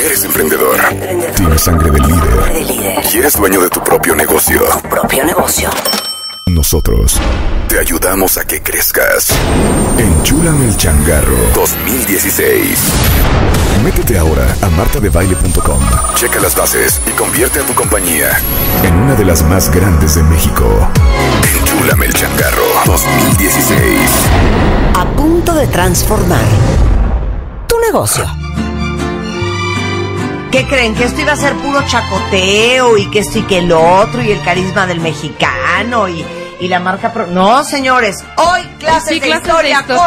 Eres emprendedor. Tienes sangre de líder. Y eres dueño de tu propio negocio. Nosotros te ayudamos a que crezcas. Enchúlame el changarro 2016. Métete ahora a martadebaile.com. Checa las bases y convierte a tu compañía en una de las más grandes de México. Enchúlame el changarro 2016. A punto de transformar tu negocio. ¿Qué creen? ¿Que esto iba a ser puro chacoteo y que esto y que el otro y el carisma del mexicano y la marca? No, señores, hoy clases de historia con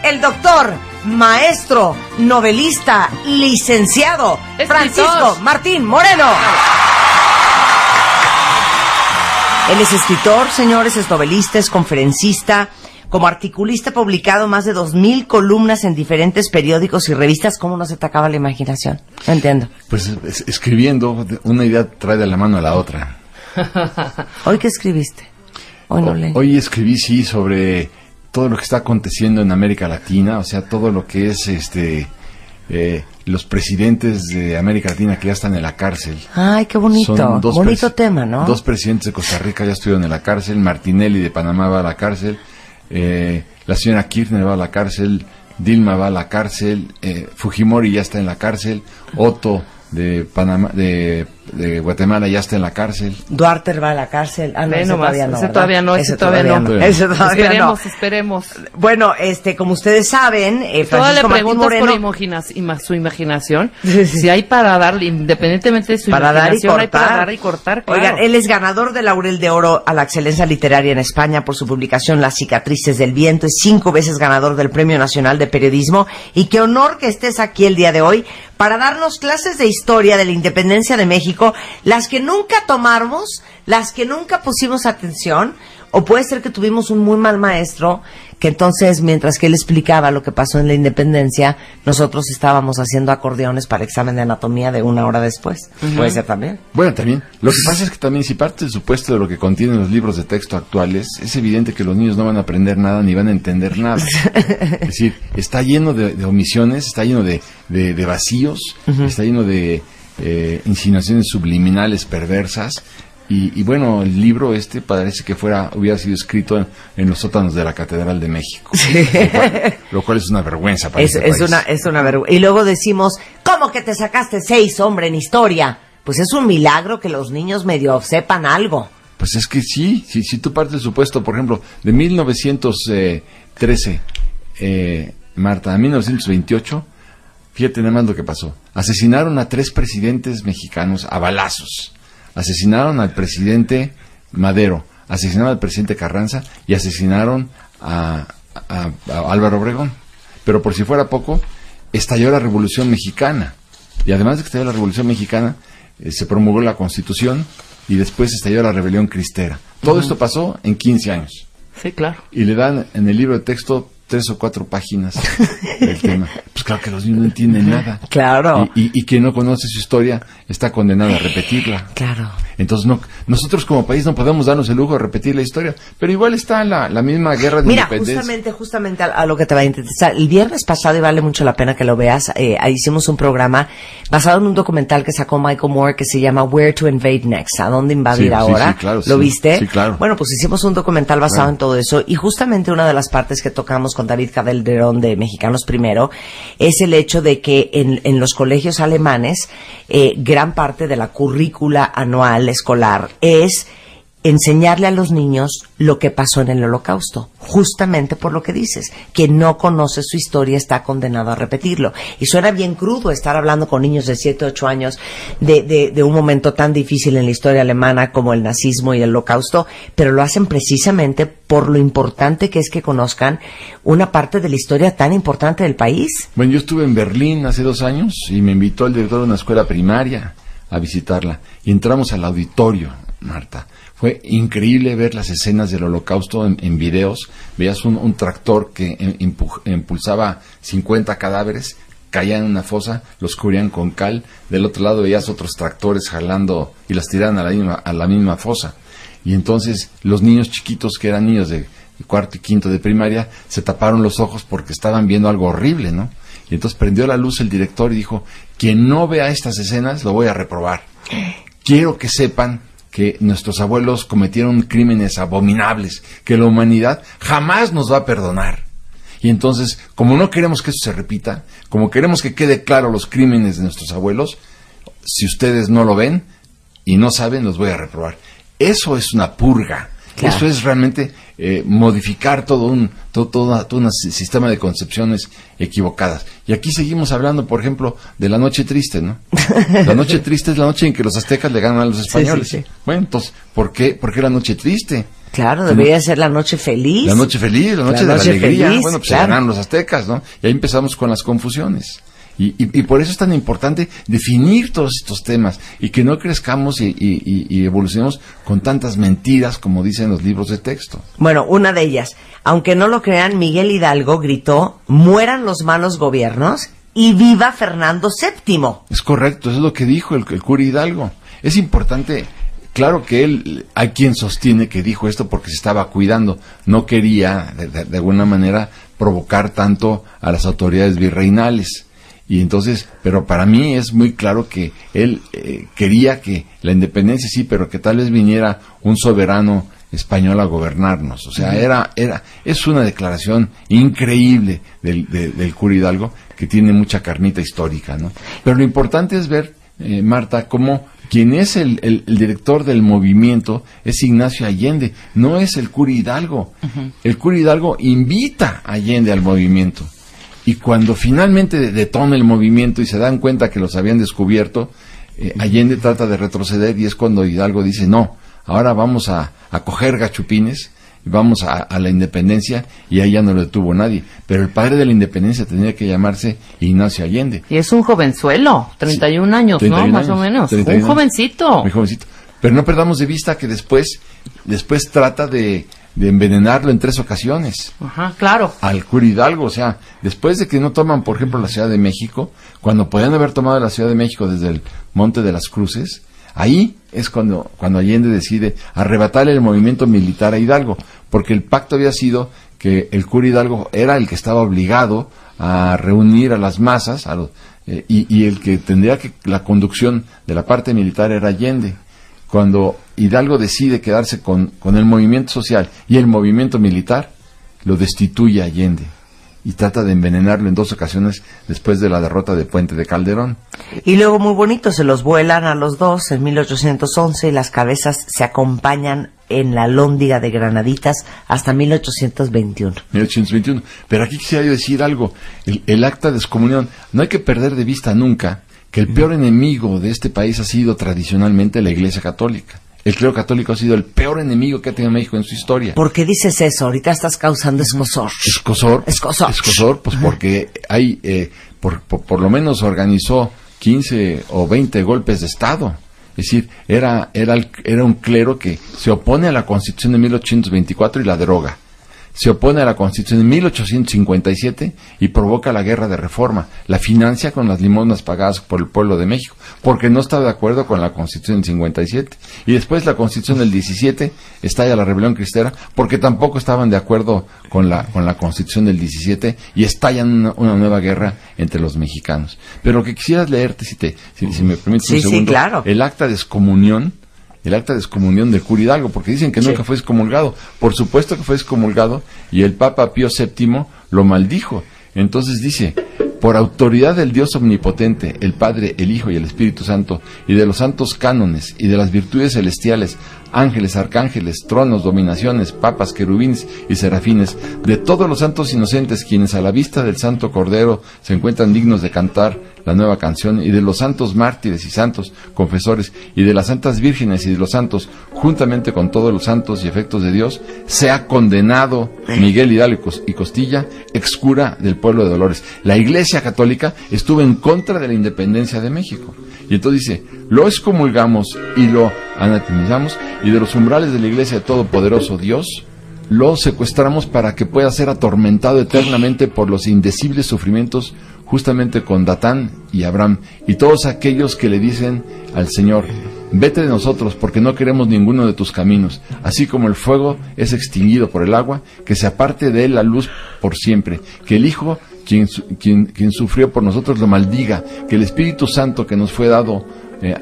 el doctor, maestro, novelista, licenciado, Francisco Martín Moreno. Él es escritor, señores, es novelista, es conferencista. Como articulista ha publicado más de 2,000 columnas en diferentes periódicos y revistas. ¿Cómo no se te acaba la imaginación? No entiendo. Pues escribiendo, una idea trae de la mano a la otra. ¿Hoy qué escribiste? Hoy no leí. Hoy escribí, sí, sobre todo lo que está aconteciendo en América Latina, o sea, todo lo que es los presidentes de América Latina que ya están en la cárcel. Ay, qué bonito. Bonito tema, ¿no? 2 presidentes de Costa Rica ya estuvieron en la cárcel. Martinelli de Panamá va a la cárcel. La señora Kirchner va a la cárcel, Dilma va a la cárcel, Fujimori ya está en la cárcel, Otto de Panamá, de Guatemala ya está en la cárcel. Duarte va a la cárcel. Ah, no, ese todavía no. Ese todavía no. Esperemos. Bueno, como ustedes saben, Toda le preguntas Moreno, por su imaginación. Si hay para darle, independientemente de su imaginación, hay para dar y cortar. Claro. Oigan, él es ganador del Laurel de Oro a la excelencia literaria en España por su publicación Las cicatrices del viento. Es 5 veces ganador del Premio Nacional de Periodismo. Y qué honor que estés aquí el día de hoy para darnos clases de historia de la independencia de México, las que nunca tomamos, las que nunca pusimos atención, o puede ser que tuvimos un muy mal maestro, que entonces, mientras que él explicaba lo que pasó en la independencia, nosotros estábamos haciendo acordeones para examen de anatomía de 1 hora después. Puede ser también. Bueno, también. Lo que pasa es que también, si parte del supuesto de lo que contienen los libros de texto actuales, es evidente que los niños no van a aprender nada ni van a entender nada. Es decir, está lleno de omisiones, está lleno de vacíos, está lleno de insinuaciones subliminales perversas. Y bueno, el libro parece que hubiera sido escrito en los sótanos de la Catedral de México. Sí. Lo cual es una vergüenza para este país. Es una vergüenza. Y luego decimos, ¿cómo que te sacaste 6, hombre, en historia? Pues es un milagro que los niños medio sepan algo. Pues es que sí, si tú partes del supuesto, por ejemplo, de 1913, Marta, a 1928, fíjate nada más lo que pasó. Asesinaron a 3 presidentes mexicanos a balazos. Asesinaron al presidente Madero, asesinaron al presidente Carranza y asesinaron a Álvaro Obregón. Pero por si fuera poco, estalló la Revolución Mexicana. Y además de que estalló la Revolución Mexicana, se promulgó la Constitución y después estalló la Rebelión Cristera. Todo esto pasó en 15 años. Sí, claro. Y le dan en el libro de texto 3 o 4 páginas del tema. Pues claro que los niños no entienden nada. Claro. Y quien no conoce su historia está condenado a repetirla. Claro. Entonces nosotros como país no podemos darnos el lujo de repetir la historia, pero igual está la misma guerra de independencia. Justamente a lo que te va a interesar. El viernes pasado, y vale mucho la pena que lo veas, hicimos un programa basado en un documental que sacó Michael Moore que se llama Where to Invade Next, ¿a dónde invadir ahora? Sí, claro, ¿Lo viste? Sí, claro. Bueno, pues hicimos un documental basado en todo eso, y justamente una de las partes que tocamos con David Calderón de Mexicanos Primero es el hecho de que en los colegios alemanes gran parte de la currícula anual escolar es enseñarle a los niños lo que pasó en el Holocausto, justamente por lo que dices, que no conoce su historia está condenado a repetirlo. Y suena bien crudo estar hablando con niños de 7, 8 años de un momento tan difícil en la historia alemana como el nazismo y el Holocausto, pero lo hacen precisamente por lo importante que es que conozcan una parte de la historia tan importante del país. Bueno, yo estuve en Berlín hace 2 años y me invitó el director de una escuela primaria a visitarla y entramos al auditorio, Marta. Fue increíble ver las escenas del Holocausto en videos. Veías un tractor que impulsaba 50 cadáveres, caían en una fosa, los cubrían con cal. Del otro lado veías otros tractores jalando y las tiraban a la misma fosa. Y entonces los niños chiquitos, que eran niños de 4º y 5º de primaria, se taparon los ojos porque estaban viendo algo horrible, ¿no? Y entonces prendió la luz el director y dijo, quien no vea estas escenas lo voy a reprobar. Quiero que sepan que nuestros abuelos cometieron crímenes abominables, que la humanidad jamás nos va a perdonar. Y entonces, como no queremos que eso se repita, como queremos que quede claro los crímenes de nuestros abuelos, si ustedes no lo ven y no saben, los voy a reprobar. Eso es una purga. Claro. Eso es realmente modificar todo un sistema de concepciones equivocadas. Y aquí seguimos hablando, por ejemplo, de la noche triste, ¿no? La noche triste es la noche en que los aztecas le ganan a los españoles. Sí. Bueno, entonces, ¿por qué la noche triste? Claro, debería ser la noche feliz. La noche feliz, la noche de la alegría. Feliz, bueno, pues claro. Se ganaron los aztecas, ¿no? Y ahí empezamos con las confusiones. Y por eso es tan importante definir todos estos temas y que no crezcamos y evolucionemos con tantas mentiras como dicen los libros de texto. Bueno, una de ellas, aunque no lo crean, Miguel Hidalgo gritó, mueran los malos gobiernos y viva Fernando VII. Es correcto, eso es lo que dijo el cura Hidalgo. Es importante, claro que él, hay quien sostiene que dijo esto porque se estaba cuidando, no quería de alguna manera provocar tanto a las autoridades virreinales. Y entonces, pero para mí es muy claro que él quería que la independencia sí, pero que tal vez viniera un soberano español a gobernarnos. O sea, es una declaración increíble del cura Hidalgo que tiene mucha carnita histórica, ¿no? Pero lo importante es ver, Marta, cómo quien es el director del movimiento es Ignacio Allende, no es el cura Hidalgo. El cura Hidalgo invita a Allende al movimiento. Y cuando finalmente detona el movimiento y se dan cuenta que los habían descubierto, Allende trata de retroceder y es cuando Hidalgo dice, no, ahora vamos a coger gachupines, vamos a la independencia, y ahí ya no lo detuvo nadie. Pero el padre de la independencia tenía que llamarse Ignacio Allende. Y es un jovenzuelo, 31 años, 31 ¿no? Años, más o menos. Un jovencito. Muy jovencito. Pero no perdamos de vista que después trata de envenenarlo en 3 ocasiones. Ajá, claro. Al cura Hidalgo, o sea, después de que no toman, por ejemplo, la Ciudad de México, cuando podían haber tomado la Ciudad de México desde el Monte de las Cruces, ahí es cuando Allende decide arrebatarle el movimiento militar a Hidalgo, porque el pacto había sido que el cura Hidalgo era el que estaba obligado a reunir a las masas, y el que tendría que la conducción de la parte militar era Allende. Cuando Hidalgo decide quedarse con el movimiento social y el movimiento militar, lo destituye a Allende y trata de envenenarlo en 2 ocasiones después de la derrota de Puente de Calderón. Y luego, muy bonito, se los vuelan a los dos en 1811 y las cabezas se acompañan en la Lóndiga de Granaditas hasta 1821. 1821. Pero aquí quisiera yo decir algo. El acta de excomunión, no hay que perder de vista nunca que el peor enemigo de este país ha sido tradicionalmente la Iglesia Católica. El clero católico ha sido el peor enemigo que ha tenido México en su historia. ¿Por qué dices eso? Ahorita estás causando escozor. Escozor, pues porque hay, por lo menos organizó 15 o 20 golpes de Estado. Es decir, era un clero que se opone a la Constitución de 1824 y la deroga. Se opone a la Constitución de 1857 y provoca la Guerra de Reforma. La financia con las limosnas pagadas por el pueblo de México, porque no está de acuerdo con la Constitución del 57. Y después la Constitución del 17 estalla la rebelión cristera, porque tampoco estaban de acuerdo con la Constitución del 17 y estallan una nueva guerra entre los mexicanos. Pero lo que quisieras leerte, si me permites un segundo, sí, claro. El acta de excomunión del cura Hidalgo, porque dicen que nunca fue excomulgado. Por supuesto que fue excomulgado, y el Papa Pío VII lo maldijo. Entonces dice, por autoridad del Dios omnipotente, el Padre, el Hijo y el Espíritu Santo, y de los santos cánones, y de las virtudes celestiales, ángeles, arcángeles, tronos, dominaciones, papas, querubines y serafines, de todos los santos inocentes, quienes a la vista del Santo Cordero se encuentran dignos de cantar la nueva canción, y de los santos mártires y santos confesores, y de las santas vírgenes y de los santos, juntamente con todos los santos y efectos de Dios, sea condenado Miguel Hidalgo y Costilla, excura del pueblo de Dolores. La Iglesia Católica estuvo en contra de la independencia de México. Y entonces dice, lo excomulgamos y lo anatemizamos, y de los umbrales de la Iglesia de Todopoderoso Dios, lo secuestramos para que pueda ser atormentado eternamente por los indecibles sufrimientos, justamente con Datán y Abraham, y todos aquellos que le dicen al Señor, vete de nosotros, porque no queremos ninguno de tus caminos, así como el fuego es extinguido por el agua, que se aparte de él la luz por siempre, que el Hijo quien sufrió por nosotros lo maldiga, que el Espíritu Santo que nos fue dado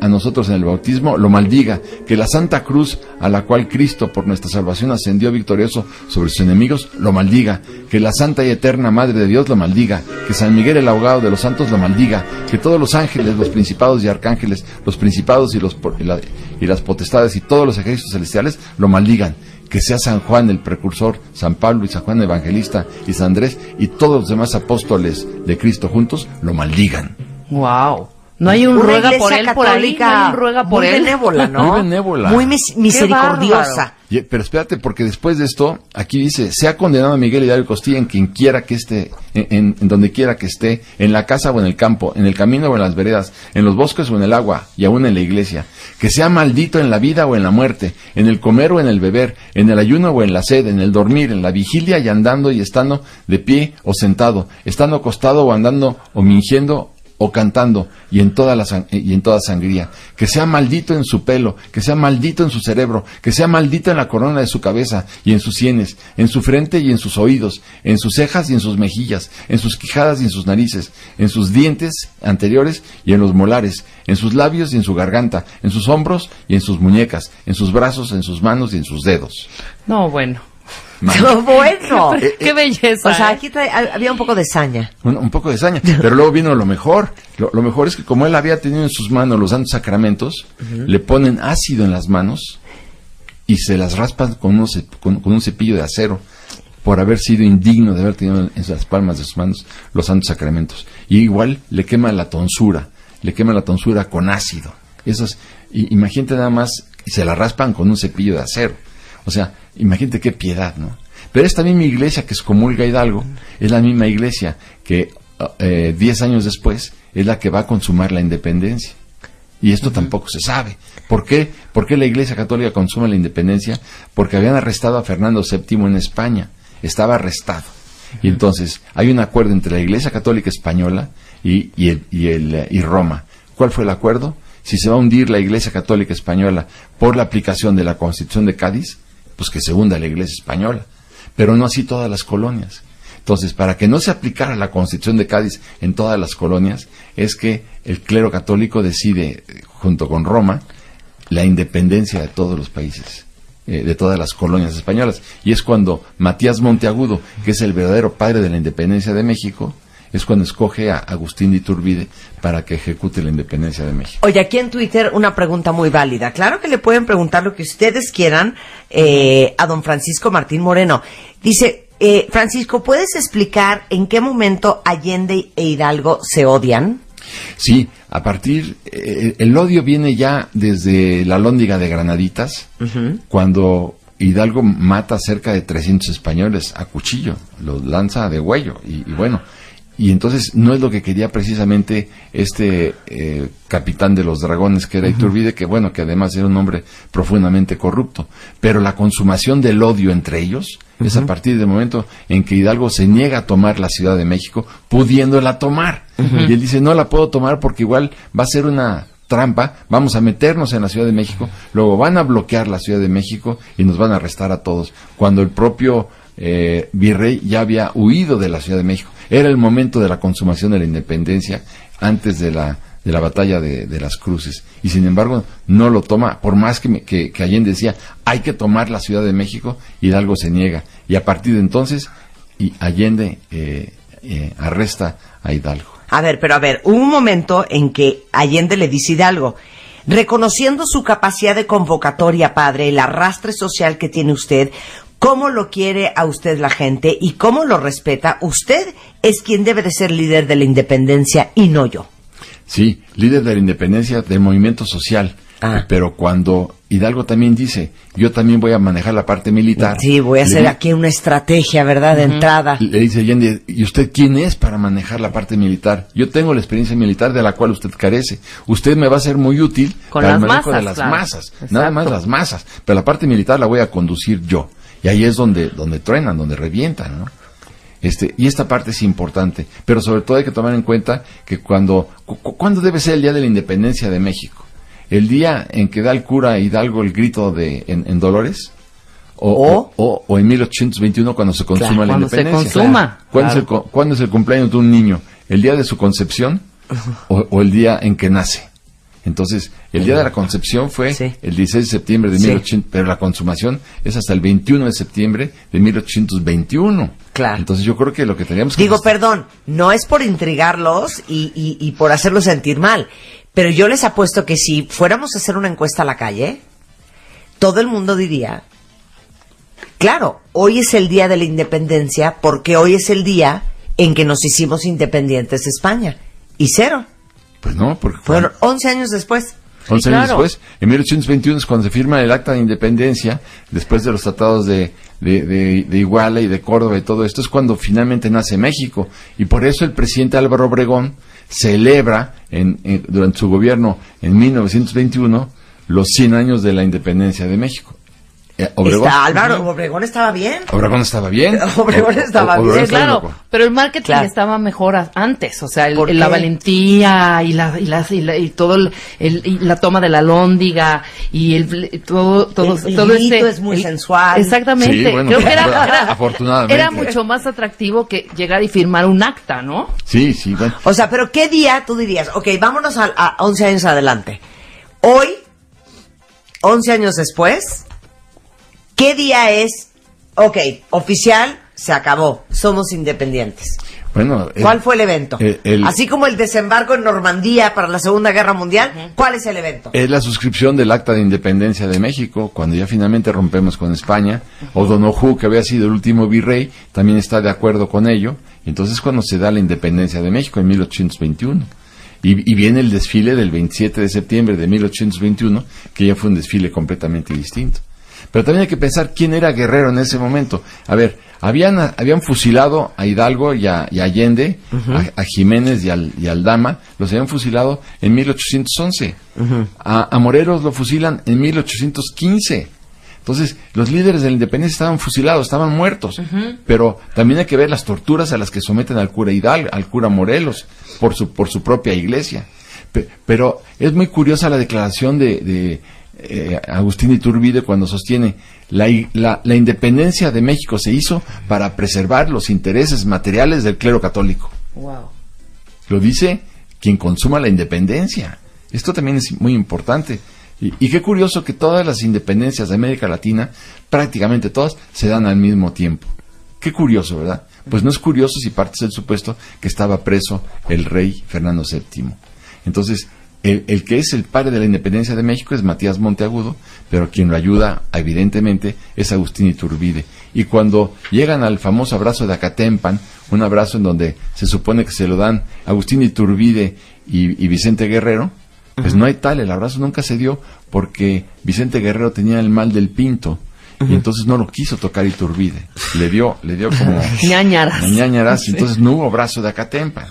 a nosotros en el bautismo lo maldiga, que la Santa Cruz a la cual Cristo por nuestra salvación ascendió victorioso sobre sus enemigos lo maldiga, que la Santa y Eterna Madre de Dios lo maldiga, que San Miguel el abogado de los santos lo maldiga, que todos los ángeles, los principados y arcángeles, los principados y las potestades y todos los ejércitos celestiales lo maldigan, que sea San Juan el precursor, San Pablo y San Juan el Evangelista y San Andrés y todos los demás apóstoles de Cristo juntos lo maldigan. Wow. No hay un ruega por él por ahí, no hay un ruega por él. Muy benévola, ¿no? Muy benévola. Muy misericordiosa. Pero espérate, porque después de esto, aquí dice, sea condenado a Miguel Hidalgo Costilla en quien quiera que esté, en donde quiera que esté, en la casa o en el campo, en el camino o en las veredas, en los bosques o en el agua, y aún en la iglesia. Que sea maldito en la vida o en la muerte, en el comer o en el beber, en el ayuno o en la sed, en el dormir, en la vigilia y andando y estando de pie o sentado, estando acostado o andando o mingiendo o cantando, y en toda sangría, que sea maldito en su pelo, que sea maldito en su cerebro, que sea maldito en la corona de su cabeza y en sus sienes, en su frente y en sus oídos, en sus cejas y en sus mejillas, en sus quijadas y en sus narices, en sus dientes anteriores y en los molares, en sus labios y en su garganta, en sus hombros y en sus muñecas, en sus brazos, en sus manos y en sus dedos. No, bueno. Bueno, qué belleza. O sea, aquí había un poco de saña. Un poco de saña, pero luego vino lo mejor. Lo mejor es que como él había tenido en sus manos los santos sacramentos, le ponen ácido en las manos y se las raspan con un cepillo de acero por haber sido indigno de haber tenido en las palmas de sus manos los santos sacramentos. Y igual le quema la tonsura con ácido. Imagínate nada más, y se la raspan con un cepillo de acero. O sea, imagínate qué piedad, ¿no? Pero esta misma iglesia que excomulga a Hidalgo es la misma iglesia que 10 años después es la que va a consumar la independencia. Y esto tampoco se sabe. ¿Por qué? ¿Por qué la Iglesia Católica consuma la independencia? Porque habían arrestado a Fernando VII en España. Estaba arrestado. Y entonces hay un acuerdo entre la Iglesia Católica Española y Roma. ¿Cuál fue el acuerdo? Si se va a hundir la Iglesia Católica Española por la aplicación de la Constitución de Cádiz, pues que se hunda la Iglesia Española, pero no así todas las colonias. Entonces, para que no se aplicara la Constitución de Cádiz en todas las colonias, es que el clero católico decide, junto con Roma, la independencia de todos los países, de todas las colonias españolas. Y es cuando Matías Monteagudo, que es el verdadero padre de la independencia de México, es cuando escoge a Agustín de Iturbide para que ejecute la independencia de México. Oye, aquí en Twitter una pregunta muy válida. Claro que le pueden preguntar lo que ustedes quieran a don Francisco Martín Moreno. Dice, Francisco, ¿puedes explicar en qué momento Allende e Hidalgo se odian? Sí, el odio viene ya desde la Alhóndiga de Granaditas, cuando Hidalgo mata a cerca de 300 españoles a cuchillo, los lanza a degüello, y bueno... Y entonces no es lo que quería precisamente este capitán de los dragones que era Iturbide, que bueno, que además era un hombre profundamente corrupto. Pero la consumación del odio entre ellos es a partir del momento en que Hidalgo se niega a tomar la Ciudad de México, pudiéndola tomar. Y él dice, no la puedo tomar porque igual va a ser una trampa, vamos a meternos en la Ciudad de México, luego van a bloquear la Ciudad de México y nos van a arrestar a todos. Cuando el propio virrey ya había huido de la Ciudad de México. Era el momento de la consumación de la independencia antes de la batalla de las Cruces. Y sin embargo no lo toma, por más que Allende decía, hay que tomar la Ciudad de México, Hidalgo se niega. Y a partir de entonces Allende arresta a Hidalgo. A ver, hubo un momento en que Allende le dice a Hidalgo, reconociendo su capacidad de convocatoria, padre, el arrastre social que tiene usted, cómo lo quiere a usted la gente y cómo lo respeta, usted es quien debe de ser líder de la independencia y no yo. Sí, líder de la independencia del movimiento social. Pero cuando Hidalgo también dice, yo también voy a manejar la parte militar. Sí, voy a hacer aquí una estrategia, ¿verdad?, de entrada. Le dice Allende, ¿y usted quién es para manejar la parte militar? Yo tengo la experiencia militar de la cual usted carece. Usted me va a ser muy útil para el manejo de las masas. Nada más las masas. Pero la parte militar la voy a conducir yo. Y ahí es donde truenan, donde revientan, ¿no? Y esta parte es importante, pero sobre todo hay que tomar en cuenta que ¿cuándo debe ser el día de la independencia de México? ¿El día en que da el cura Hidalgo el grito en Dolores? O en 1821 cuando se consuma la independencia. Cuando se consuma. ¿Cuándo es el cumpleaños de un niño? ¿El día de su concepción o el día en que nace? Entonces, el día de la concepción fue el 16 de septiembre de 1800, pero la consumación es hasta el 21 de septiembre de 1821. Claro. Entonces, yo creo que lo que teníamos que... Digo, perdón, no es por intrigarlos y por hacerlos sentir mal, pero yo les apuesto que si fuéramos a hacer una encuesta a la calle, todo el mundo diría, claro, hoy es el día de la independencia porque hoy es el día en que nos hicimos independientes de España. Y cero. Pues no, porque fueron 11 años después. 11 años después, en 1821 es cuando se firma el Acta de Independencia, después de los tratados de Iguala y de Córdoba y todo esto, es cuando finalmente nace México. Y por eso el presidente Álvaro Obregón celebra durante su gobierno en 1921 los 100 años de la independencia de México. Álvaro Obregón estaba bien. Obregón estaba bien. Obregón estaba bien, claro. Pero el marketing estaba mejor antes, o sea, la valentía y la toma de la alhóndiga y todo grito es muy sensual. Exactamente. Sí, bueno, creo que afortunadamente era mucho más atractivo que llegar y firmar un acta, ¿no? Sí, bueno. O sea, pero ¿qué día tú dirías? Ok, vámonos a 11 años adelante. Hoy, 11 años después, ¿qué día es? Ok, oficial, se acabó, somos independientes. Bueno, ¿cuál fue el evento? Así como el desembarco en Normandía para la Segunda Guerra Mundial, ¿cuál es el evento? Es la suscripción del Acta de Independencia de México, cuando ya finalmente rompemos con España. O'Donoghue, que había sido el último virrey, también está de acuerdo con ello. Entonces, cuando se da la independencia de México en 1821. Y viene el desfile del 27 de septiembre de 1821, que ya fue un desfile completamente distinto. Pero también hay que pensar quién era Guerrero en ese momento. A ver, habían fusilado a Hidalgo y a Allende, a Jiménez y a Aldama, los habían fusilado en 1811. A Morelos lo fusilan en 1815. Entonces, los líderes de la independencia estaban fusilados, estaban muertos. Pero también hay que ver las torturas a las que someten al cura Hidalgo, al cura Morelos, por su propia iglesia. Pero es muy curiosa la declaración de Agustín Iturbide cuando sostiene la independencia de México se hizo para preservar los intereses materiales del clero católico. Wow. Lo dice quien consuma la independencia. Esto también es muy importante. Y qué curioso que todas las independencias de América Latina, prácticamente todas, se dan al mismo tiempo. Qué curioso, ¿verdad? Pues no es curioso si partes del supuesto que estaba preso el rey Fernando VII. Entonces, el que es el padre de la independencia de México es Matías Monteagudo, pero quien lo ayuda, evidentemente, es Agustín Iturbide. Y cuando llegan al famoso abrazo de Acatempan, un abrazo en donde se supone que se lo dan Agustín Iturbide y Vicente Guerrero, pues no hay tal, el abrazo nunca se dio porque Vicente Guerrero tenía el mal del pinto. Y entonces no lo quiso tocar Iturbide. Le dio como ñañaras, y entonces no hubo abrazo de Acatempan.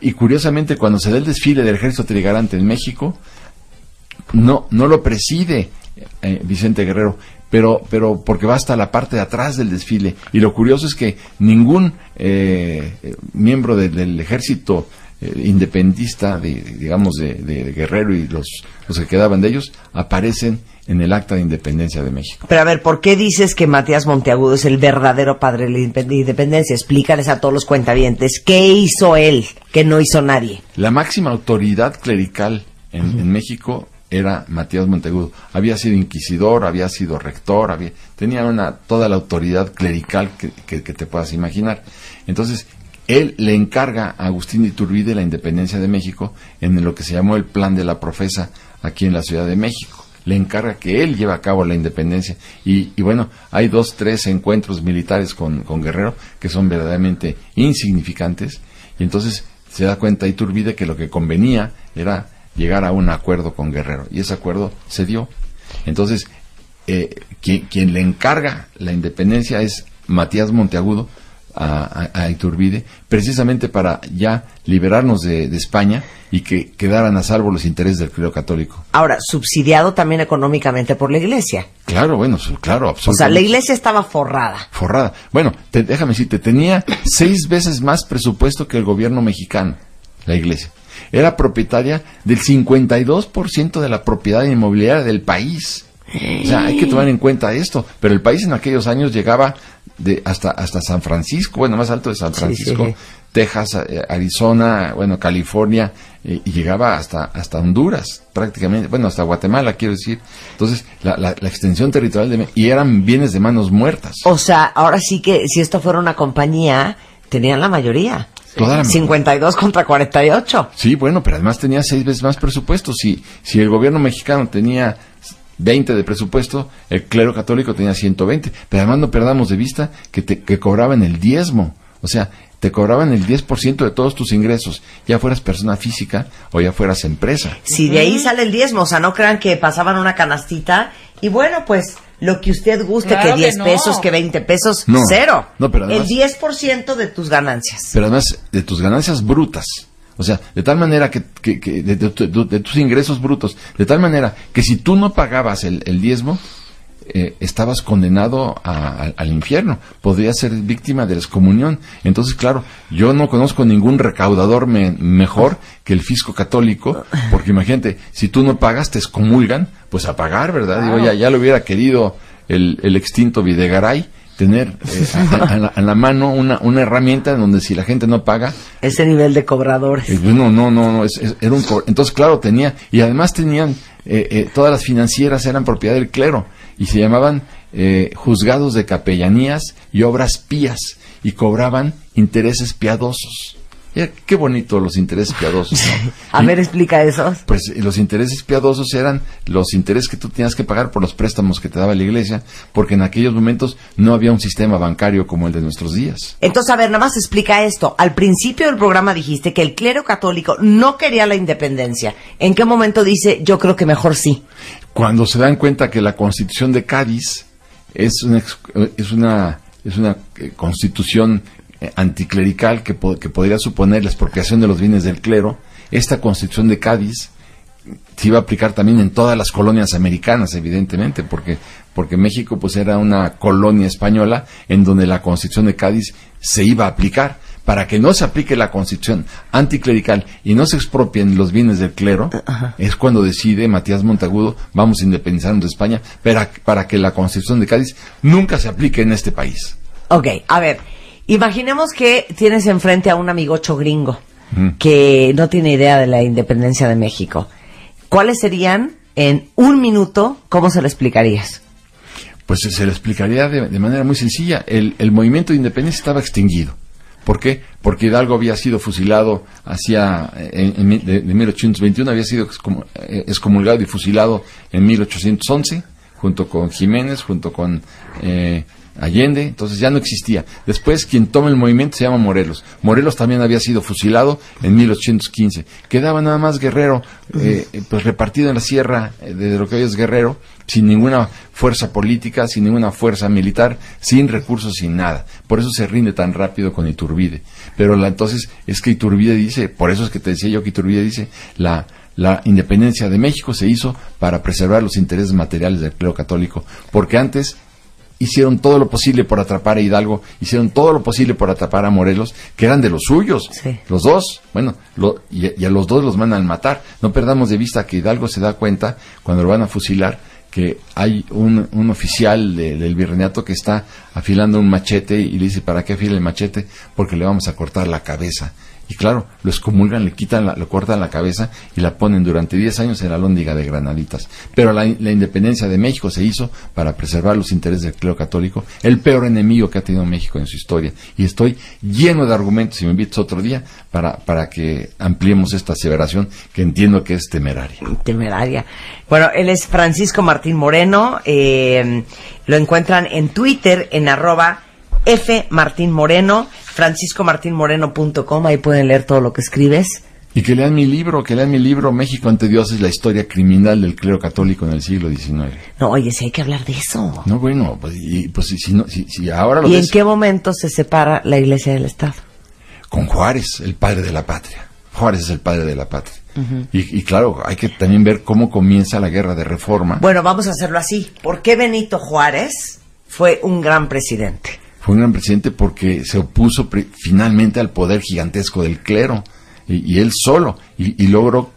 Y curiosamente, cuando se da el desfile del Ejército Trigarante en México, no lo preside Vicente Guerrero, pero porque va hasta la parte de atrás del desfile. Y lo curioso es que ningún miembro del ejército independentista, de Guerrero y los que quedaban de ellos, aparecen en el Acta de Independencia de México. Pero a ver, ¿por qué dices que Matías Monteagudo es el verdadero padre de la independencia? Explícales a todos los cuentavientes, ¿qué hizo él que no hizo nadie? La máxima autoridad clerical en México era Matías Monteagudo. Había sido inquisidor, había sido rector, tenía toda la autoridad clerical que te puedas imaginar. Entonces, él le encarga a Agustín Iturbide la independencia de México en lo que se llamó el Plan de la Profesa aquí en la Ciudad de México. Le encarga que él lleve a cabo la independencia. Y bueno, hay 2-3 encuentros militares con Guerrero que son verdaderamente insignificantes. Y entonces se da cuenta Iturbide que lo que convenía era llegar a un acuerdo con Guerrero. Y ese acuerdo se dio. Entonces, quien le encarga la independencia es Matías Monteagudo a Iturbide, precisamente para ya liberarnos de España y que quedaran a salvo los intereses del clero católico. Ahora, subsidiado también económicamente por la Iglesia. Claro, bueno, claro, absolutamente. O sea, la Iglesia estaba forrada. Forrada. Bueno, déjame decirte, tenía 6 veces más presupuesto que el gobierno mexicano, la Iglesia. Era propietaria del 52% de la propiedad inmobiliaria del país. O sea, hay que tomar en cuenta esto. Pero el país en aquellos años llegaba hasta San Francisco, bueno, más alto de San Francisco, sí. Texas, Arizona, bueno, California, y llegaba hasta Honduras, prácticamente, bueno, hasta Guatemala, quiero decir. Entonces, la extensión territorial y eran bienes de manos muertas. O sea, ahora sí que si esto fuera una compañía, tenían la mayoría. Sí. 52 contra 48. Sí, bueno, pero además tenía 6 veces más presupuesto. Si el gobierno mexicano tenía 20 de presupuesto, el clero católico tenía 120. Pero además no perdamos de vista que cobraban el diezmo. O sea, te cobraban el 10% de todos tus ingresos, ya fueras persona física o ya fueras empresa. Sí, de ahí sale el diezmo. O sea, no crean que pasaban una canastita y bueno, pues lo que usted guste, claro, que 10 pesos, que 20 pesos, no, cero. No, pero además, el 10% de tus ganancias. Pero además de tus ganancias brutas. O sea, de tal manera que de tus ingresos brutos, de tal manera que si tú no pagabas el diezmo, estabas condenado al infierno, podrías ser víctima de la excomunión. Entonces, claro, yo no conozco ningún recaudador mejor que el fisco católico, porque imagínate, si tú no pagas, te excomulgan, pues a pagar, ¿verdad? Digo, ya lo hubiera querido el extinto Videgaray, tener a la mano una herramienta en donde si la gente no paga... Ese nivel de cobradores. No, era entonces, claro, tenía, y además tenían, todas las financieras eran propiedad del clero, y se llamaban juzgados de capellanías y obras pías, y cobraban intereses piadosos. Qué bonito los intereses piadosos, ¿no? A ver, explica eso. Pues los intereses piadosos eran los intereses que tú tenías que pagar por los préstamos que te daba la iglesia, porque en aquellos momentos no había un sistema bancario como el de nuestros días. Entonces, a ver, nada más explica esto. Al principio del programa dijiste que el clero católico no quería la independencia. ¿En qué momento dice, yo creo que mejor sí? Cuando se dan cuenta que la Constitución de Cádiz es una constitución anticlerical que podría suponer la expropiación de los bienes del clero, esta Constitución de Cádiz se iba a aplicar también en todas las colonias americanas, evidentemente, porque México pues era una colonia española en donde la Constitución de Cádiz se iba a aplicar. Para que no se aplique la Constitución anticlerical y no se expropien los bienes del clero, es cuando decide Matías Monteagudo, vamos a independizarnos de España, para que la Constitución de Cádiz nunca se aplique en este país. Ok, a ver, imaginemos que tienes enfrente a un amigocho gringo que no tiene idea de la independencia de México. ¿Cuáles serían, en un minuto, cómo se lo explicarías? Pues se lo explicaría de manera muy sencilla. El movimiento de independencia estaba extinguido. ¿Por qué? Porque Hidalgo había sido fusilado de 1821, había sido excomulgado y fusilado en 1811, junto con Jiménez, junto con Allende, entonces ya no existía. Después quien toma el movimiento se llama Morelos. Morelos también había sido fusilado en 1815. Quedaba nada más Guerrero, pues repartido en la sierra de lo que hoy es Guerrero, sin ninguna fuerza política, sin ninguna fuerza militar, sin recursos, sin nada. Por eso se rinde tan rápido con Iturbide. Pero entonces es que Iturbide dice, por eso es que te decía yo que Iturbide dice, la independencia de México se hizo para preservar los intereses materiales del clero católico, porque antes hicieron todo lo posible por atrapar a Hidalgo, hicieron todo lo posible por atrapar a Morelos, que eran de los suyos, sí. Los dos, bueno, y a los dos los mandan a matar. No perdamos de vista que Hidalgo se da cuenta, cuando lo van a fusilar, que hay un oficial del virreinato que está afilando un machete y le dice, ¿para qué afila el machete? Porque le vamos a cortar la cabeza. Y claro, lo excomulgan, lo cortan la cabeza y la ponen durante 10 años en la Alhóndiga de Granaditas. Pero la independencia de México se hizo para preservar los intereses del clero católico, el peor enemigo que ha tenido México en su historia. Y estoy lleno de argumentos, si me invitas otro día, para que ampliemos esta aseveración que entiendo que es temeraria. Temeraria. Bueno, él es Francisco Martín Moreno, lo encuentran en Twitter en @FMartinMoreno, franciscomartinmoreno.com, ahí pueden leer todo lo que escribes. Y que lean mi libro, México ante Dioses, la historia criminal del clero católico en el siglo XIX. No, oye, si hay que hablar de eso. No, bueno, pues si ahora lo ¿Y en qué momento se separa la Iglesia del Estado? Con Juárez, el padre de la patria. Juárez es el padre de la patria. Y claro, hay que también ver cómo comienza la guerra de reforma. Bueno, vamos a hacerlo así. ¿Por qué Benito Juárez fue un gran presidente? Fue un gran presidente porque se opuso finalmente al poder gigantesco del clero, y él solo, y logró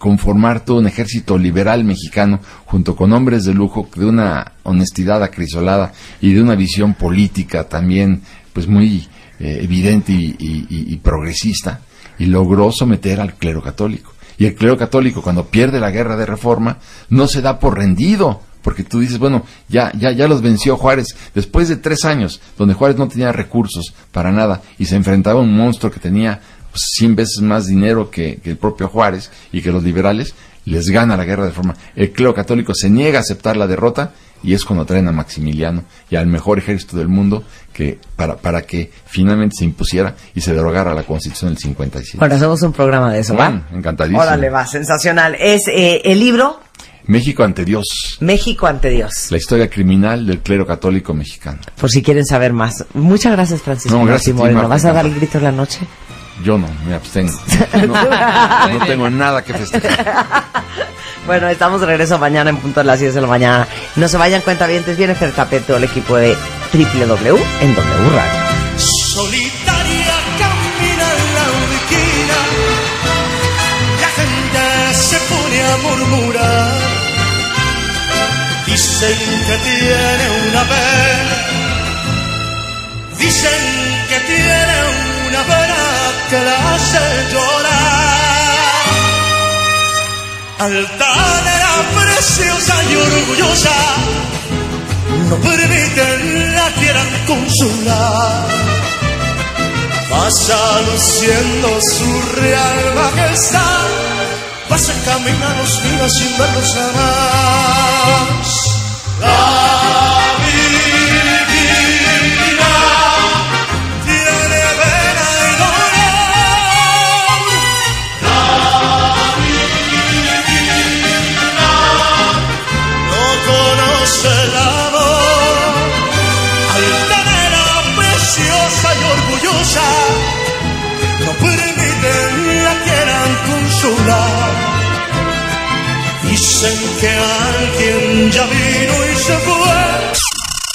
conformar todo un ejército liberal mexicano junto con hombres de lujo de una honestidad acrisolada y de una visión política también pues muy evidente y progresista, y logró someter al clero católico. Y el clero católico, cuando pierde la guerra de Reforma, no se da por rendido, porque tú dices, bueno, ya los venció Juárez, después de 3 años, donde Juárez no tenía recursos para nada, y se enfrentaba a un monstruo que tenía 100 veces más dinero que el propio Juárez, y que los liberales, les gana la guerra de Reforma. El clero católico se niega a aceptar la derrota, y es cuando traen a Maximiliano y al mejor ejército del mundo que para que finalmente se impusiera y se derogara la Constitución del 57. Bueno, hacemos un programa de eso, ¿va? Encantadísimo. Órale, va, sensacional. Es el libro México ante Dios. México ante Dios. La historia criminal del clero católico mexicano. Por si quieren saber más. Muchas gracias, Francisco. No, gracias. Moreno. ¿Vas a dar el grito en la noche? Yo no, me abstengo. No tengo nada que festejar. Bueno, estamos de regreso mañana en punto de las 10 de la mañana. No se vayan, cuentavientes, viene Fer Tapete, todo el equipo de WW en W Radio. Solitaria camina en la esquina, la gente se pone a murmurar, dicen que tiene una pena, dicen que tiene una pena que la hace llorar. Altanera, preciosa y orgullosa, no permiten la quieran consolar. Pasa luciendo su real majestad, pasa camina los días sin verlos jamás. La divina tiene pena y dolor. La divina no conoce el amor. Altanera, preciosa y orgullosa, no permiten la quieran consolar. Dicen que alguien ya vino y se fue.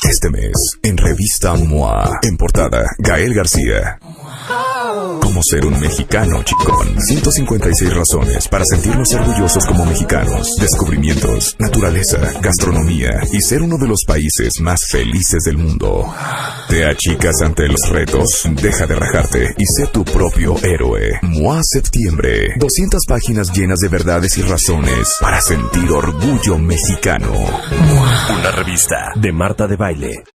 Este mes, en Revista MOA, en portada, Gael García. Cómo ser un mexicano chingón. 156 razones para sentirnos orgullosos como mexicanos. Descubrimientos, naturaleza, gastronomía y ser uno de los países más felices del mundo. ¿Te achicas ante los retos? Deja de rajarte y sé tu propio héroe. MOA Septiembre. 200 páginas llenas de verdades y razones para sentir orgullo mexicano. Una revista de Marta de Baile.